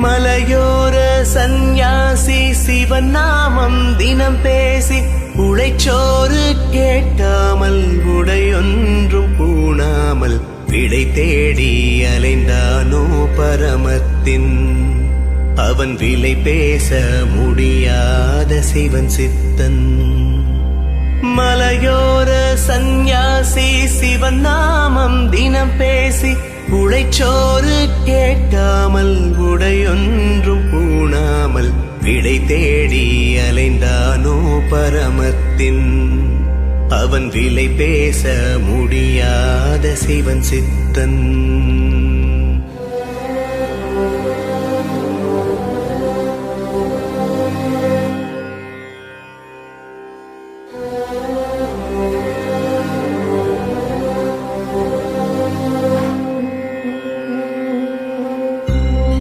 மலையோர சந்நியாசி சிவன் நாமம் தினம் பேசி உழைச்சோறு கேட்டாமல் உடையொன்றும் பூணாமல் விடை தேடி அலைந்தானோ பரமத்தின். அவன் விலை பேச முடியாத சிவன் சித்தன். மலையோர சந்நியாசி சிவன் நாமம் தினம் பேசி உழைச்சோறு கேட்டாமல் உடையொன்றும் பூணாமல் விடை தேடி அலைந்தானோ பரமத்தின். அவன் விலை பேச முடியாத சிவன் சித்தன்.